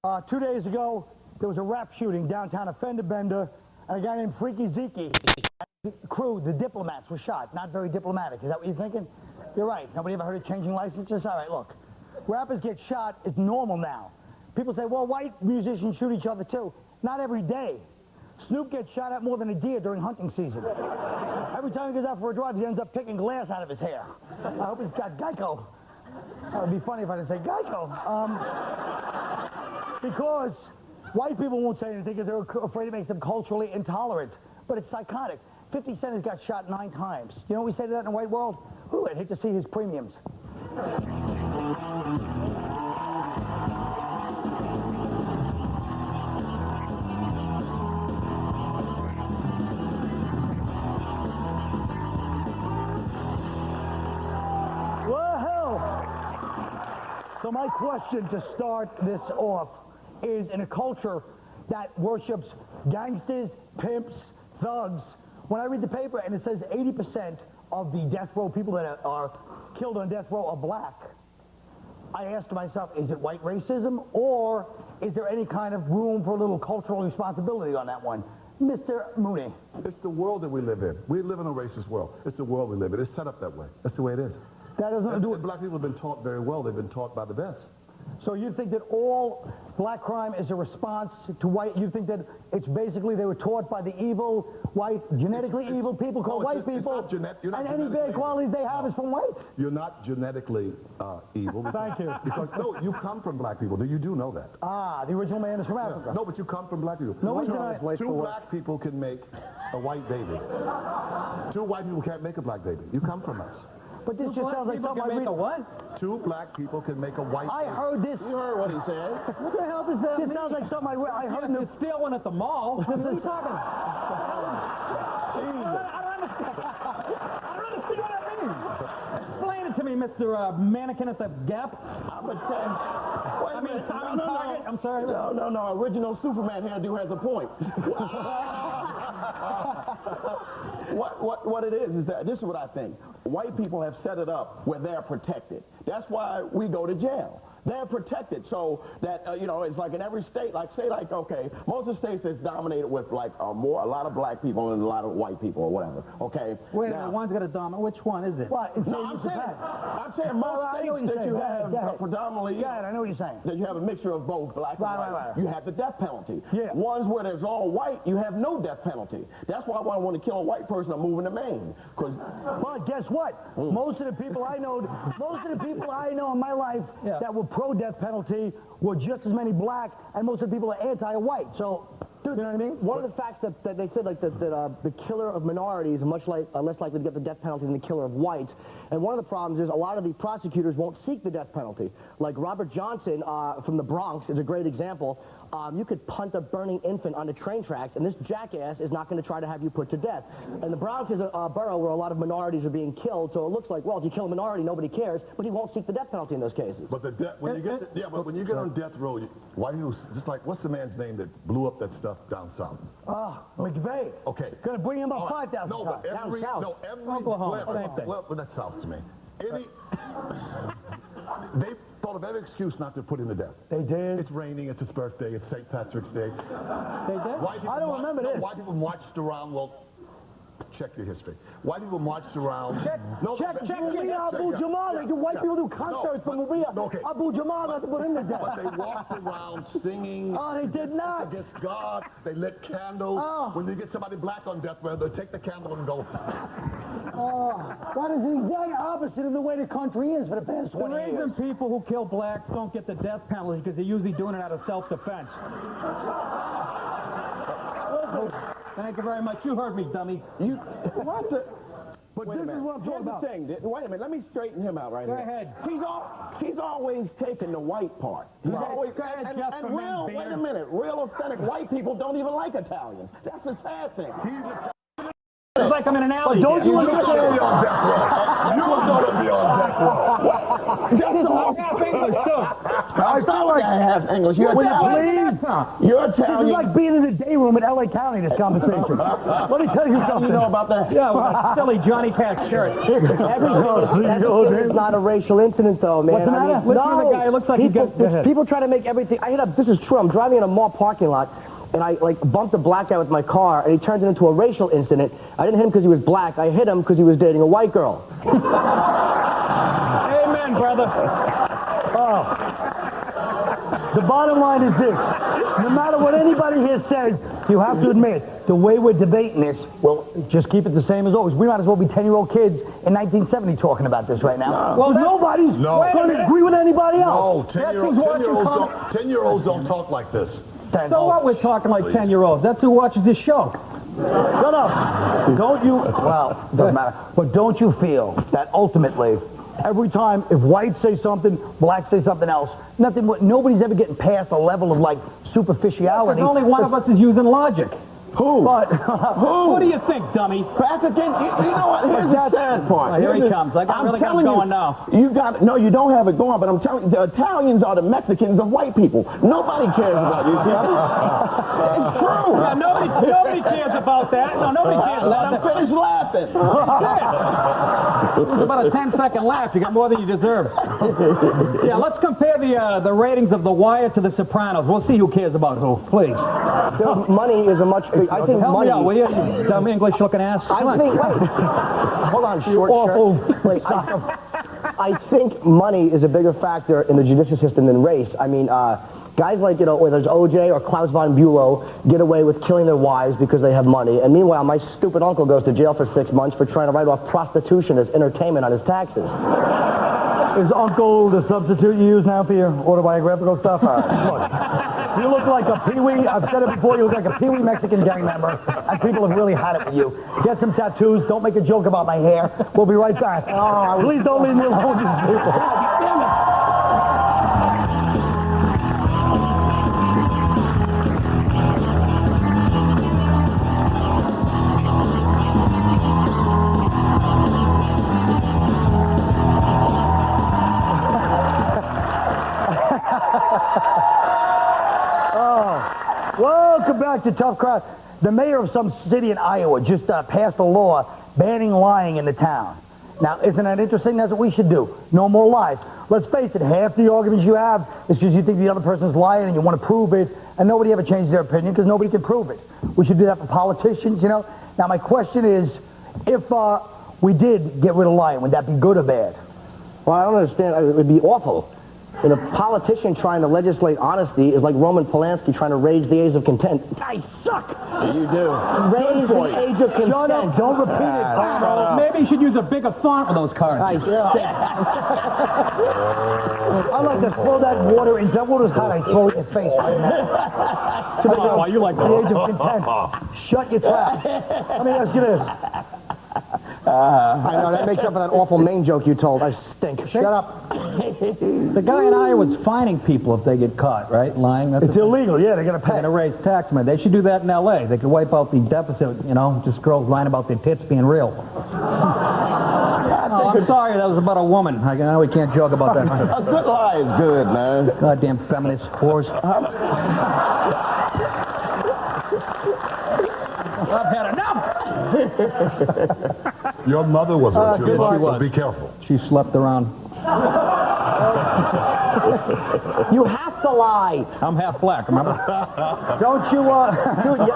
2 days ago, there was a rap shooting downtown at Fender Bender, and a guy named Freaky Zeke, crew, the diplomats, were shot. Not very diplomatic. Is that what you're thinking? You're right. Nobody ever heard of changing licenses? All right, look. Rappers get shot. It's normal now. People say, well, white musicians shoot each other too. Not every day. Snoop gets shot at more than a deer during hunting season. Every time he goes out for a drive, he ends up picking glass out of his hair. I hope he's got Geico. That would be funny if I didn't say Geico. Because white people won't say anything because they're afraid it makes them culturally intolerant. But it's psychotic. 50 Cent has got shot 9 times. You know what we say to that in the white world? Ooh, I'd hate to see his premiums. So my question to start this off is, in a culture that worships gangsters, pimps, thugs, when I read the paper and it says 80% of the death row people that are killed on death row are black, I ask myself, is it white racism, or is there any kind of room for a little cultural responsibility on that one? Mr. Mooney. It's the world that we live in. We live in a racist world. It's the world we live in. It's set up that way. That's the way it is. That doesn't do it. Black people have been taught very well. They've been taught by the best. So you think that all black crime is a response to white? You think that it's basically they were taught by the evil, white, genetically evil people called white people, and any bad qualities they have is from whites? You're not genetically evil. Thank you. Because, no, you come from black people. You do know that. Ah, the original man is from Africa. No, but you come from black people. No, two black people can make a white baby. 2 white people can't make a black baby. You come from us. But this just sounds like something I read. What? 2 black people can make a white baby. I heard this. You heard what he said. What the hell does that mean? This sounds like something I heard. You steal one at the mall. What are you talking about? I don't understand what that means. Explain it to me, Mr. Mannequin at the Gap. Tommy Target. I'm sorry. No. Original Superman hairdo has a point. What it is that this is what I think. White people have set it up where they're protected. That's why we go to jail. They're protected, so that it's like in every state. Like okay, most of the states is dominated with like a lot of black people and a lot of white people or whatever. Okay. Wait, one's got a dominant. Which one is it? What? I'm saying most states that you have predominantly. Yeah, I know what you're saying. That you have a mixture of both black and white. Right. You have the death penalty. Yeah. Ones where there's all white, you have no death penalty. That's why when I want to kill a white person, I'm moving to Maine. Well, guess what? Most of the people I know in my life that were pro-death penalty were just as many black, and most of the people are anti-white. So, you know what I mean? One of the facts that they said, like, that the killer of minorities is much less likely to get the death penalty than the killer of whites. And one of the problems is a lot of the prosecutors won't seek the death penalty. Like Robert Johnson from the Bronx is a great example. You could punt a burning infant on the train tracks, and this jackass is not going to try to have you put to death. And the Bronx is a borough where a lot of minorities are being killed, so it looks like, well, if you kill a minority, nobody cares, but he won't seek the death penalty in those cases. But when you get on death row, white people, just like, what's the man's name that blew up that stuff down south? McVeigh. Okay. Gonna bring him up 5,000 No, but every Oklahoma. well, that sounds to me. They thought of every excuse not to put him to death. They did. It's raining, it's his birthday, it's St. Patrick's Day. They did? I don't remember this. White people marched around, well, check your history. White people marched around. Check Maria Abu Jamal. Do white people do concerts for Maria Abu Jamal not to put him to death? But they walked around singing. Oh, they did not. Against God. They lit candles. Oh. When they get somebody black on death row, they take the candle and go. That is the exact opposite of the way the country is for the past 20 years. The reason people who kill blacks don't get the death penalty because they're usually doing it out of self-defense. Thank you very much. You heard me, dummy. What the? But this is what I'm talking about. Here's the thing. Wait a minute. Let me straighten him out right Go here. ahead. He's always taken the white part. He's always Go ahead, and Jeff from real. Beard. Wait a minute. Real authentic white people don't even like Italians. That's a sad thing. It's like I'm in an alley. Don't you understand? You're going to be on death row. That's all. I got English, too. I Stop feel with like that half English. You're Will you Italian. please? You're This is Italian. like being in the day room at LA County, this conversation. Let me tell you How do something. you know about that? Yeah, with a silly Johnny Cash shirt. It's not a racial incident, though, man. What's the matter? Listen to the guy, it looks like he people, got- Go ahead. people try to make everything. This is true. I'm driving in a mall parking lot, and I like bumped a black guy with my car, and he turns it into a racial incident. I didn't hit him because he was black. I hit him because he was dating a white girl. Amen, brother. The bottom line is this. No matter what anybody here says, you have to admit, the way we're debating this, well, just keep it the same as always. We might as well be 10-year-old kids in 1970 talking about this right now. Well, nobody's going to agree with anybody else. No, 10-year-olds don't talk like this. So what, we're talking like 10-year-olds. That's who watches this show. Shut up. Don't you, well, doesn't matter, but don't you feel that ultimately, every time, if whites say something, blacks say something else, nobody's ever getting past a level of, like, superficiality. Because only one of us is using logic. Who? But, What do you think, dummy? African? You know what? Here's the sad part. Oh, here he comes. I really got him going now. No, you don't have it going, but I'm telling you, the Italians are the Mexicans of white people. Nobody cares about you people. It's true. Yeah, nobody cares about that. No, nobody cares Let about them that. finish laughing. It was about a 10-second laugh. You got more than you deserve. Yeah, let's compare the ratings of The Wire to The Sopranos. We'll see who cares about who. Please. Money is a much big. I think Help money. me out, will you? You dumb English-looking ass. I think. Wait. Hold on, short awful shirt. Wait, I think money is a bigger factor in the judicial system than race. I mean, guys like, whether it's OJ or Klaus von Bülow get away with killing their wives because they have money. And meanwhile, my stupid uncle goes to jail for 6 months for trying to write off prostitution as entertainment on his taxes. is Uncle the substitute you use now for your autobiographical stuff? Look, you look like a Pee-wee. I've said it before. You look like a Pee-wee Mexican gang member, and people have really had it with you. Get some tattoos. Don't make a joke about my hair. We'll be right back. Oh, please don't leave me alone, these people. Damn it. Welcome back to Tough Crowd. The mayor of some city in Iowa just passed a law banning lying in the town. Now, isn't that interesting? That's what we should do. No more lies. Let's face it, half the arguments you have is because you think the other person's lying and you want to prove it, and nobody ever changes their opinion because nobody can prove it. We should do that for politicians, you know? Now, my question is, if we did get rid of lying, would that be good or bad? Well, I don't understand. It would be awful. And a politician trying to legislate honesty is like Roman Polanski trying to raise the age of content. I suck! You do. Raise the age of consent. Shut up. Don't repeat it. Maybe you should use a bigger font with those cards. I suck. I like to throw that water in. That water's hot. I throw it in your face right now. Oh, you like The age of content. Shut your trap. Let me ask you this. I know, that makes up for that awful Maine joke you told. I stink. Shut up. The guy in Iowa's fining people if they get caught, right? Lying. That's It's illegal. Yeah, they're going to They're pay. going to raise tax money. They should do that in L.A. They could wipe out the deficit, you know, just girls lying about their tits being real. Oh, I'm sorry, that was about a woman. I know we can't joke about that. A good lie is good, man. Goddamn feminist whores. I've had enough. Your mother was a good so luck. be careful. She slept around. You have to lie. I'm half black, remember? Don't you, don't you,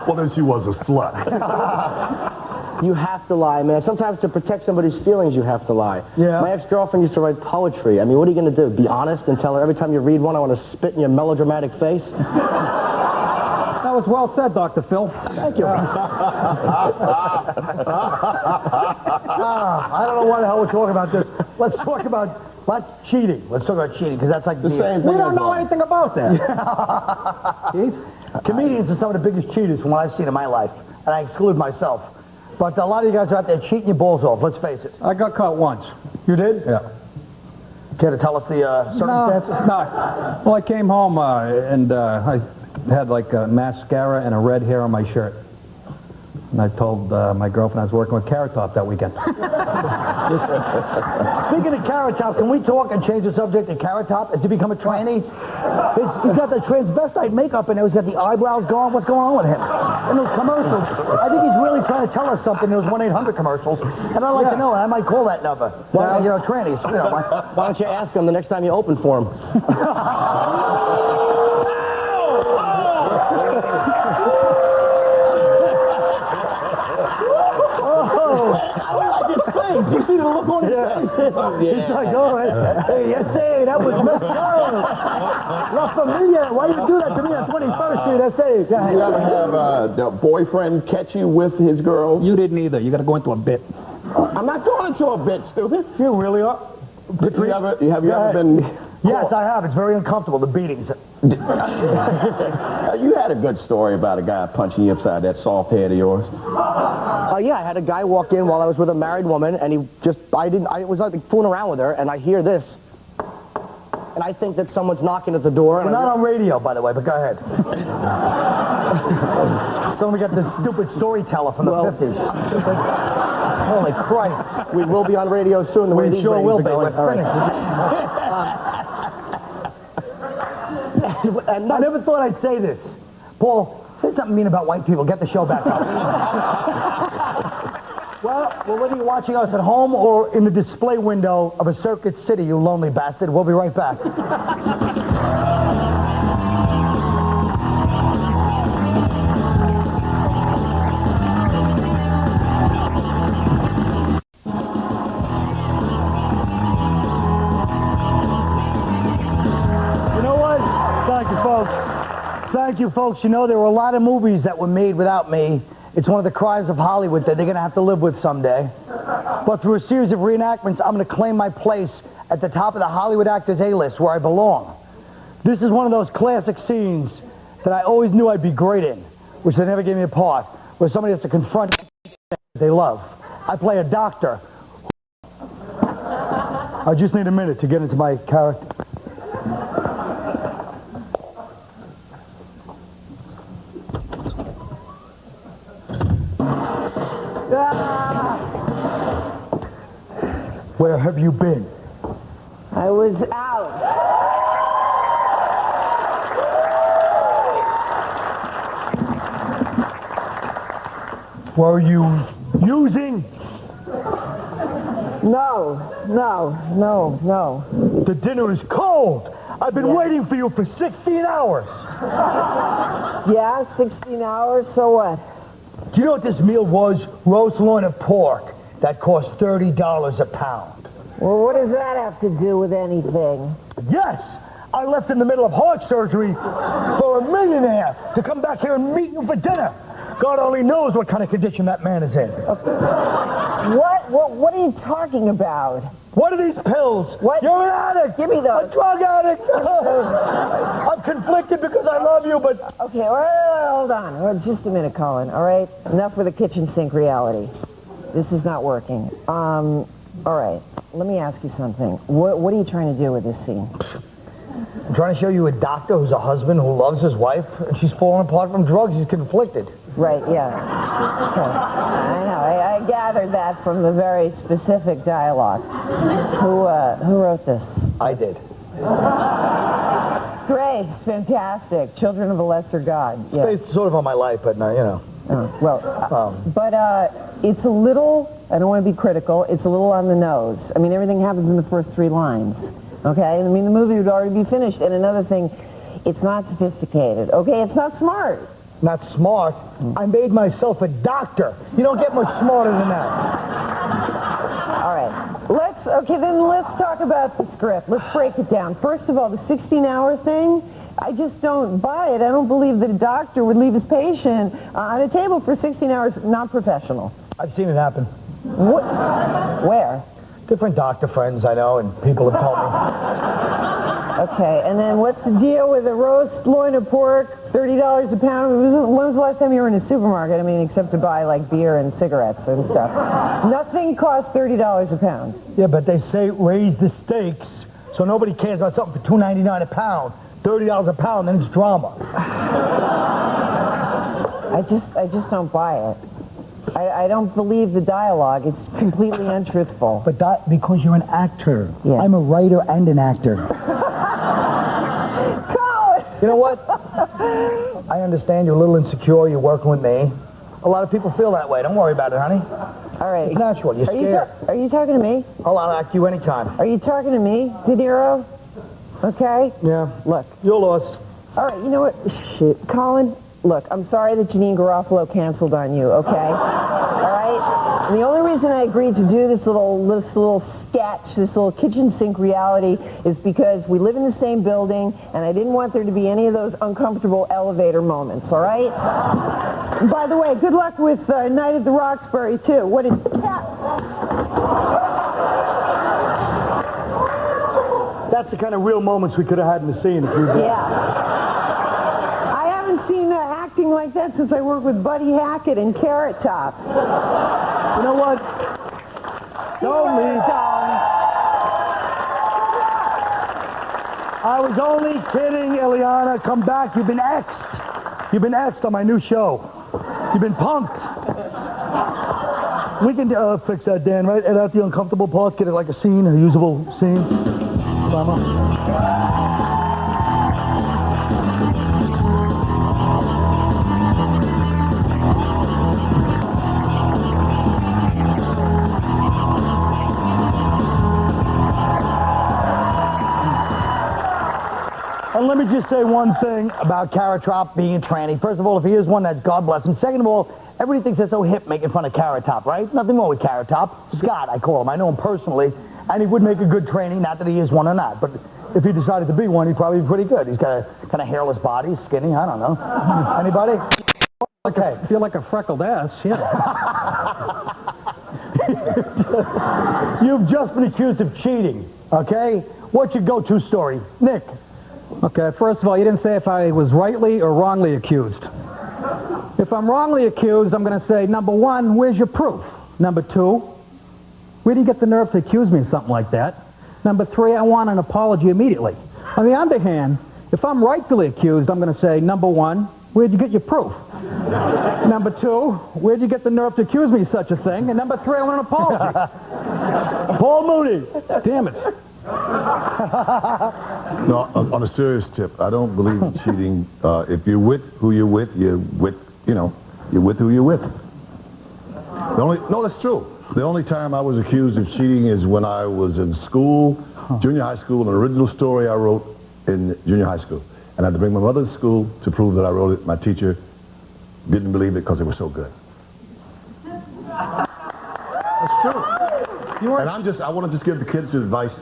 Well, then she was a slut. You have to lie, man. Sometimes to protect somebody's feelings, you have to lie. Yeah. My ex-girlfriend used to write poetry. I mean, what are you going to do? Be honest and tell her every time you read one, I want to spit in your melodramatic face? That was well said, Dr. Phil. Thank you. I don't know why the hell we're talking about this. Let's talk about, cheating. Let's talk about cheating, because that's like The same thing. We don't know anything about that. Keith? Comedians are some of the biggest cheaters from what I've seen in my life, and I exclude myself. But a lot of you guys are out there cheating your balls off, let's face it. I got caught once. You did? Yeah. Care to tell us the circumstances? No. Well, I came home and I had like mascara and a red hair on my shirt. And I told my girlfriend I was working with Carrot Top that weekend. Speaking of Carrot Top, can we talk and change the subject to Carrot Top? Has he become a tranny? He's got the transvestite makeup in there. He's got the eyebrows gone. What's going on with him? In those commercials, I think he's really trying to tell us something in those 1-800 commercials. And I'd like to know, and I might call that number. Well, you know, trannies. You know, Why don't you ask him the next time you open for him? You see the look on his face? He's like, oh, hey, yes, hey, that was messed up. La Familia, why you do that to me on 21st Street? That's it. You ever have the boyfriend catch you with his girl? You didn't either. You got to go into a bit. I'm not going into a bit, stupid. You really are? Have you ever been... Yes, I have. It's very uncomfortable, the beatings. You had a good story about a guy punching you upside that soft head of yours. Yeah, I had a guy walk in while I was with a married woman, and he just, I was like fooling around with her, and I hear this. And I think that someone's knocking at the door. We're not on radio, by the way, but go ahead. So we got the stupid storyteller from the 50s. Holy Christ. We will be on radio soon. The way We these sure will ratings be. are going. We're All right. finished. I never thought I'd say this. Paul, say something mean about white people. Get the show back up. Well, whether you're watching us at home or in the display window of a Circuit City, you lonely bastard, we'll be right back. You know what? Thank you, folks. Thank you, folks. You know, there were a lot of movies that were made without me. It's one of the crimes of Hollywood that they're going to have to live with someday. But through a series of reenactments, I'm going to claim my place at the top of the Hollywood Actors A-list where I belong. This is one of those classic scenes that I always knew I'd be great in, which they never gave me a part, where somebody has to confront they love. I play a doctor. I just need a minute to get into my character. Where have you been? I was out. Were you using? No. The dinner is cold. I've been waiting for you for 16 hours. Yeah, 16 hours, so what? Do you know what this meal was? Roast loin of pork. That cost $30 a pound. Well, what does that have to do with anything? Yes! I left in the middle of heart surgery for a millionaire to come back here and meet you for dinner. God only knows what kind of condition that man is in. What are you talking about? What are these pills? What? You're an addict! Give me those. A drug addict! I'm conflicted because I love you, but... Okay, hold on. Just a minute, Colin, all right? Enough with the kitchen sink reality. This is not working. All right, let me ask you something. What are you trying to do with this scene? I'm trying to show you a doctor who's a husband who loves his wife, and she's falling apart from drugs. He's conflicted. Right, yeah. Okay. I know. I gathered that from the very specific dialogue. Who wrote this? I did. Great, fantastic. Children of a Lesser God. It's Yeah. based sort of on my life, but no, you know. But it's a little, I don't want to be critical, it's a little on the nose. I mean, everything happens in the first 3 lines. Okay? I mean, the movie would already be finished. And another thing, it's not sophisticated. Okay? It's not smart. Not smart. I made myself a doctor. You don't get much smarter than that. All right. Then let's talk about the script. Let's break it down. First of all, the 16-hour thing, I just don't buy it. I don't believe that a doctor would leave his patient on a table for 16 hours, not professional. I've seen it happen. What? Where? Different doctor friends I know, and people have told me. Okay, and then what's the deal with a roast loin of pork, $30 a pound? When was the last time you were in a supermarket? I mean, except to buy, like, beer and cigarettes and stuff. Nothing costs $30 a pound. Yeah, but they say raise the stakes, so nobody cares about something for $2.99 a pound. $30 a pound, then it's drama. I just don't buy it. I don't believe the dialogue. It's completely untruthful. But that, because you're an actor. Yeah. I'm a writer and an actor. Colin! You know what? I understand you're a little insecure. You're working with me. A lot of people feel that way. Don't worry about it, honey. All right. It's natural. You're scared. Are you talking to me? I'll act you anytime. Are you talking to me, De Niro? Okay? Yeah. Look. You're lost. All right, you know what? Shit. Colin, look, I'm sorry that Janine Garofalo canceled on you, okay? All right? And the only reason I agreed to do this little sketch, this little kitchen sink reality, is because we live in the same building, and I didn't want there to be any of those uncomfortable elevator moments, all right? And by the way, good luck with Night at the Roxbury, too. What is cat? That's the kind of real moments we could have had in the scene if you did. Yeah. I haven't seen acting like that since I worked with Buddy Hackett in Carrot Top. You know what? Don't leave. I was only kidding, Ileana. Come back. You've been X'd. You've been X'd on my new show. You've been punked. We can fix that, Dan, right? Edit out the uncomfortable parts, get it like a scene, a usable scene. Drama. And let me just say one thing about Carrot Top being a tranny. First of all, if he is one, that's God bless him. Second of all, everybody thinks that's so hip making fun of Carrot Top, right? Nothing wrong with Carrot Top. Scott, I call him. I know him personally, and he would make a good tranny, not that he is one or not. But if he decided to be one, he'd probably be pretty good. He's got a kind of hairless body, skinny, I don't know. Anybody? Okay. I feel like a freckled ass, yeah. You've just been accused of cheating, okay? What's your go-to story? Nick. Okay, first of all, you didn't say if I was rightly or wrongly accused. If I'm wrongly accused, I'm going to say, number one, where's your proof? Number two, where do you get the nerve to accuse me of something like that? Number three, I want an apology immediately. On the other hand, if I'm rightfully accused, I'm going to say, number one, where'd you get your proof? Number two, where'd you get the nerve to accuse me of such a thing? And number three, I want an apology. Paul Mooney. Damn it. No, on a serious tip, I don't believe in cheating. If you're with who you're with, you're with who you're with. No, that's true. The only time I was accused of cheating is when I was in school, junior high school, an original story I wrote in junior high school. And I had to bring my mother to school to prove that I wrote it. My teacher didn't believe it because it was so good. That's true. And I want to just give the kids advice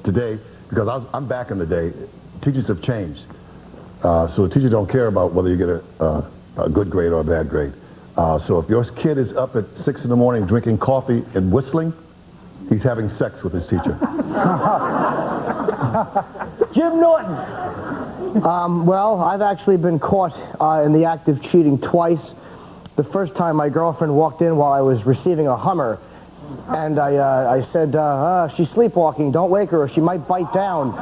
today, because I'm back in the day. Teachers have changed. So the teachers don't care about whether you get a good grade or a bad grade. So if your kid is up at 6 in the morning drinking coffee and whistling, he's having sex with his teacher. Jim Norton. Well, I've actually been caught in the act of cheating twice. The first time my girlfriend walked in while I was receiving a Hummer, and I said, she's sleepwalking, don't wake her or she might bite down.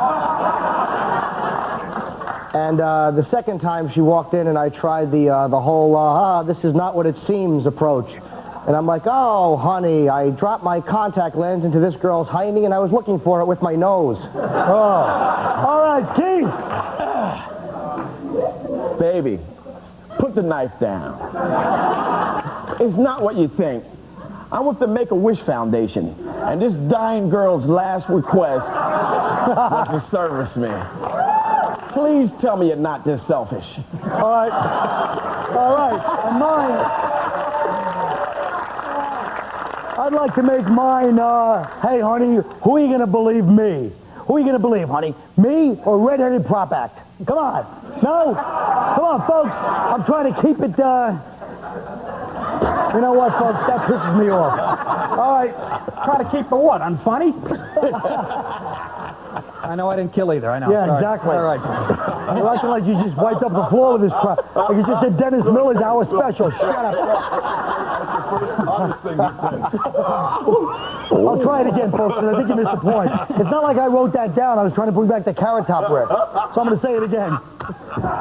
And the second time she walked in and I tried the whole, this is not what it seems approach. And I'm like, oh, honey, I dropped my contact lens into this girl's hiney and I was looking for it with my nose. All right, Keith. Baby, put the knife down. It's not what you think. I'm with the Make-A-Wish Foundation, and this dying girl's last request was to service me. Please tell me you're not this selfish. All right. And mine. I'd like to make mine, hey, honey, who are you going to believe me? Who are you going to believe, honey? Me or Red-Headed Prop Act? Come on. No? Come on, folks. I'm trying to keep it, you know what, folks? That pisses me off. All right, try to keep the what? Unfunny? I know I didn't kill either. I know. Yeah, Sorry. exactly. All right. You're acting like you just wiped up the floor with this crap. Like you just said Dennis Miller's Hour Special. Shut up. I'll try it again, folks, because I think you missed the point. It's not like I wrote that down. I was trying to bring back the Carrot Top riff. So I'm going to say it again.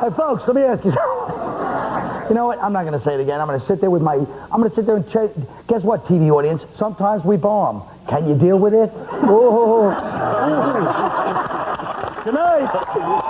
Hey, folks, let me ask you something. You know what? I'm not going to say it again. I'm going to sit there with my... I'm going to sit there and guess what, TV audience? Sometimes we bomb. Can you deal with it? Oh. Good night.